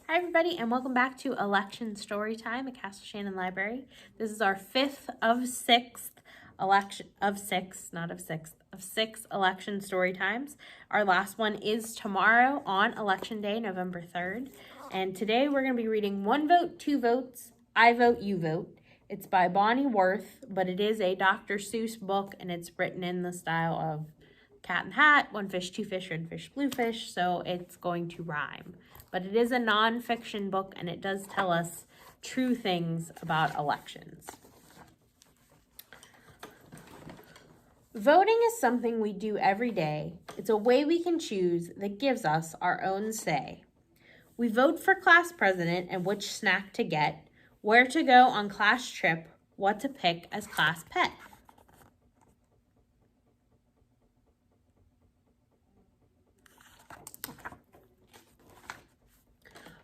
Hi everybody and welcome back to Election Storytime at Castle Shannon Library. This is our fifth of six election of six election story times. Our last one is tomorrow on Election Day, November 3rd. And today we're going to be reading One Vote, Two Votes, I Vote, You Vote. It's by Bonne, but it is a Dr. Seuss book and it's written in the style of Cat and Hat, One Fish, Two Fish, Red Fish, Blue Fish, so it's going to rhyme. But it is a nonfiction book and it does tell us true things about elections. Voting is something we do every day. It's a way we can choose that gives us our own say. We vote for class president and which snack to get, where to go on class trip, what to pick as class pet.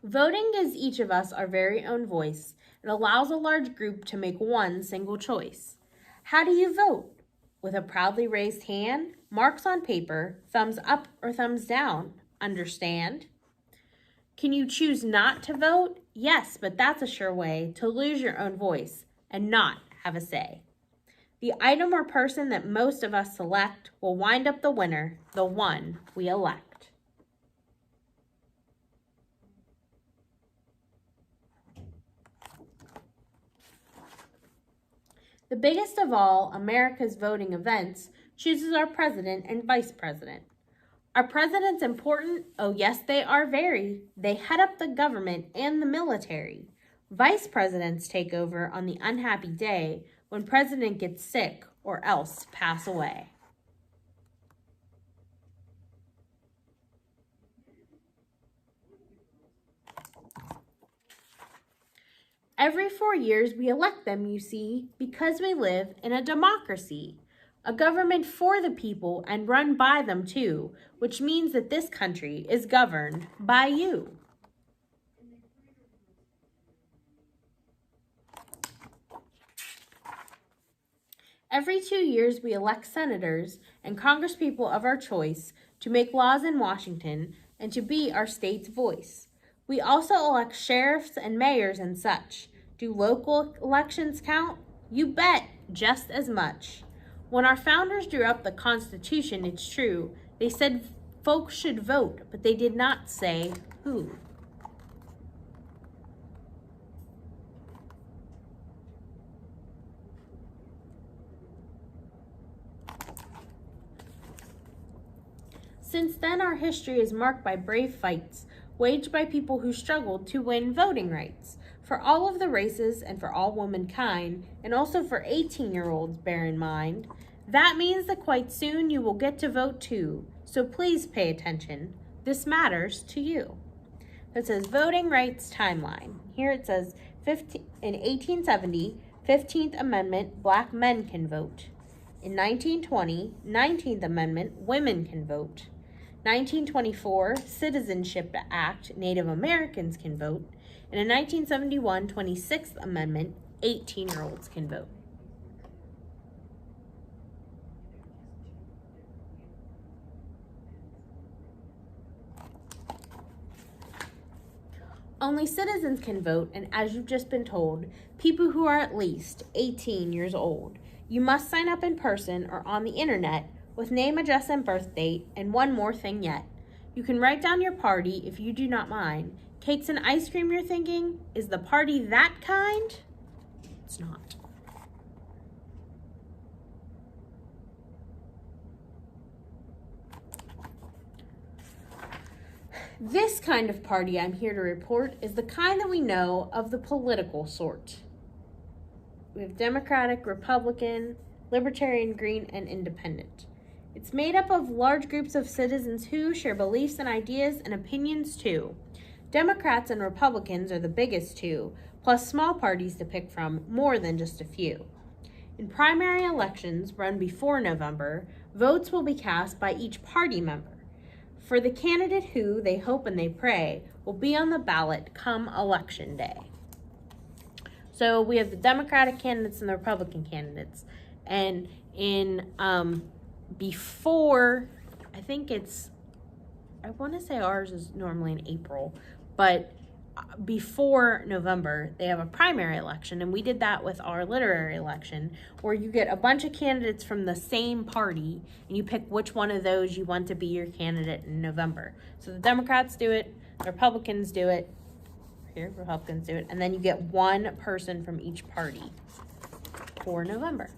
Voting gives each of us our very own voice. It allows a large group to make one single choice. How do you vote? With a proudly raised hand, marks on paper, thumbs up or thumbs down. Understand? Can you choose not to vote? Yes, but that's a sure way to lose your own voice and not have a say. The item or person that most of us select will wind up the winner, the one we elect. The biggest of all America's voting events chooses our president and vice president. Are presidents important? Oh yes, they are very. They head up the government and the military. Vice presidents take over on the unhappy day when president gets sick or else pass away. Every 4 years we elect them, you see, because we live in a democracy. A government for the people and run by them too, which means that this country is governed by you. Every 2 years we elect senators and congresspeople of our choice to make laws in Washington and to be our state's voice. We also elect sheriffs and mayors and such. Do local elections count? You bet, just as much. When our founders drew up the Constitution, it's true, they said folks should vote, but they did not say who. Since then, our history is marked by brave fights waged by people who struggled to win voting rights for all of the races and for all womankind, and also for 18-year-olds, bear in mind. That means that quite soon you will get to vote too, so please pay attention. This matters to you. It says Voting Rights Timeline. Here it says in 1870, 15th Amendment, black men can vote. In 1920, 19th Amendment, women can vote. 1924, Citizenship Act, Native Americans can vote. And in 1971, 26th Amendment, 18-year-olds can vote. Only citizens can vote, and as you've just been told, people who are at least 18 years old. You must sign up in person or on the internet with name, address, and birth date, and one more thing yet. You can write down your party if you do not mind. Cakes and ice cream, you're thinking? Is the party that kind? It's not. This kind of party I'm here to report is the kind that we know of the political sort. We have Democratic, Republican, Libertarian, Green, and Independent. It's made up of large groups of citizens who share beliefs and ideas and opinions too. Democrats and Republicans are the biggest two, plus small parties to pick from, more than just a few. In primary elections run before November, votes will be cast by each party member for the candidate who, they hope and they pray, will be on the ballot come Election Day. So we have the Democratic candidates and the Republican candidates. And in before, I want to say ours is normally in April, but before November, they have a primary election, and we did that with our literary election, where you get a bunch of candidates from the same party, and you pick which one of those you want to be your candidate in November. So the Democrats do it, the Republicans do it, Republicans do it, and then you get one person from each party for November.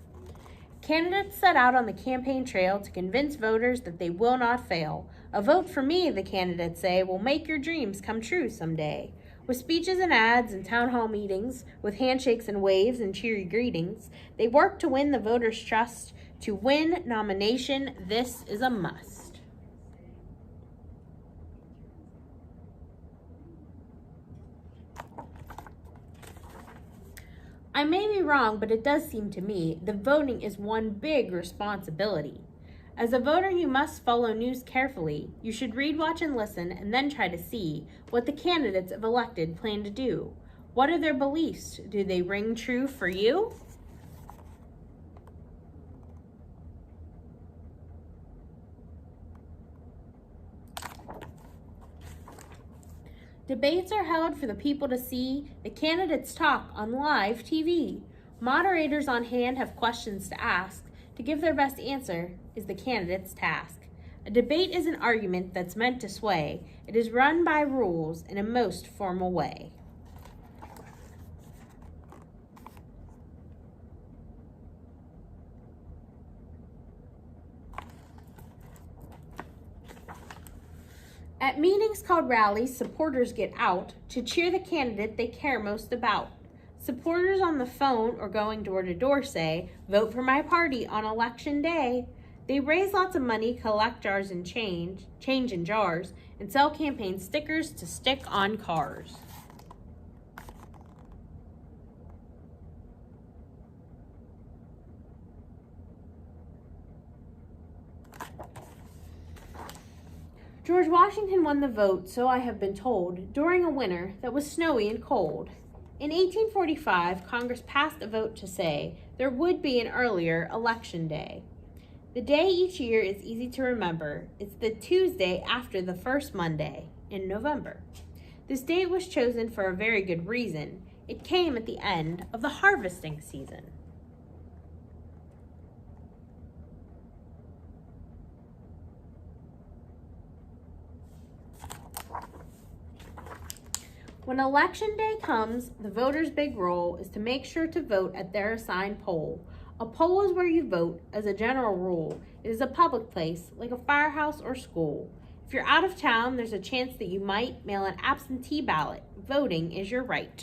Candidates set out on the campaign trail to convince voters that they will not fail. A vote for me, the candidates say, will make your dreams come true someday. With speeches and ads and town hall meetings, with handshakes and waves and cheery greetings, they work to win the voters' trust. To win nomination, this is a must. I may be wrong, but it does seem to me that voting is one big responsibility. As a voter, you must follow news carefully. You should read, watch, and listen, and then try to see what the candidates if elected plan to do. What are their beliefs? Do they ring true for you? Debates are held for the people to see. The candidates talk on live TV. Moderators on hand have questions to ask. To give their best answer is the candidate's task. A debate is an argument that's meant to sway. It is run by rules in a most formal way. At meetings called rallies, supporters get out to cheer the candidate they care most about. Supporters on the phone or going door to door say, "Vote for my party on election day." They raise lots of money, collect jars and change in jars, and sell campaign stickers to stick on cars. George Washington won the vote, so I have been told, during a winter that was snowy and cold. In 1845, Congress passed a vote to say there would be an earlier election day. The day each year is easy to remember. It's the Tuesday after the first Monday in November. This date was chosen for a very good reason. It came at the end of the harvesting season. When election day comes, the voters' big role is to make sure to vote at their assigned poll. A poll is where you vote. As a general rule, it is a public place, like a firehouse or school. If you're out of town, there's a chance that you might mail an absentee ballot. Voting is your right.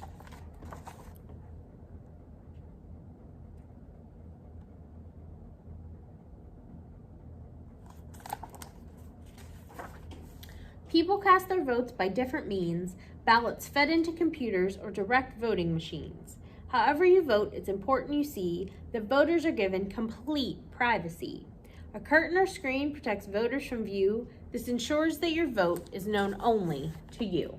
People cast their votes by different means, ballots fed into computers or direct voting machines. However you vote, it's important you see that voters are given complete privacy. A curtain or screen protects voters from view. This ensures that your vote is known only to you.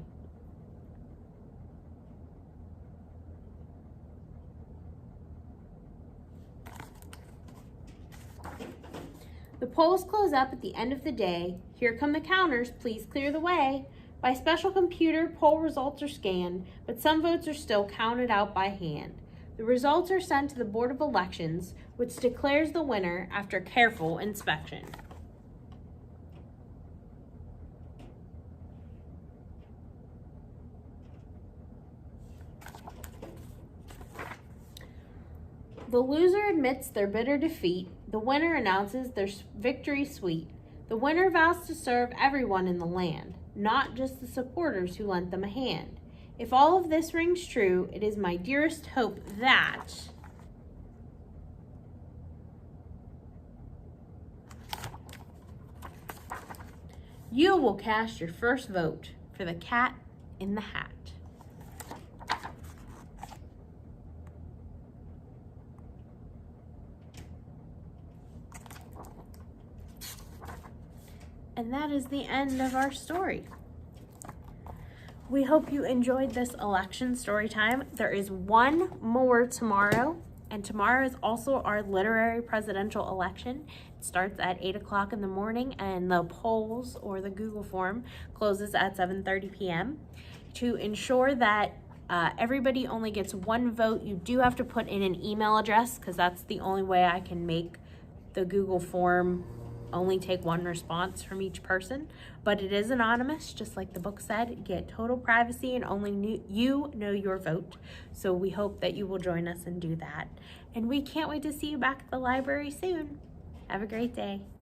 The polls close up at the end of the day. Here come the counters, please clear the way. By special computer, poll results are scanned, but some votes are still counted out by hand. The results are sent to the Board of Elections, which declares the winner after careful inspection. The loser admits their bitter defeat. The winner announces their victory sweet. The winner vows to serve everyone in the land, not just the supporters who lent them a hand. If all of this rings true, it is my dearest hope that you will cast your first vote for the cat in the hat. And that is the end of our story. We hope you enjoyed this election story time. There is one more tomorrow, and tomorrow is also our literary presidential election. It starts at 8 o'clock in the morning, and the polls or the Google form closes at 7:30 p.m. To ensure that everybody only gets one vote, you do have to put in an email address, because that's the only way I can make the Google form only take one response from each person. But it is anonymous, just like the book said. You get total privacy, and only you know your vote. So we hope that you will join us and do that. And we can't wait to see you back at the library soon. Have a great day.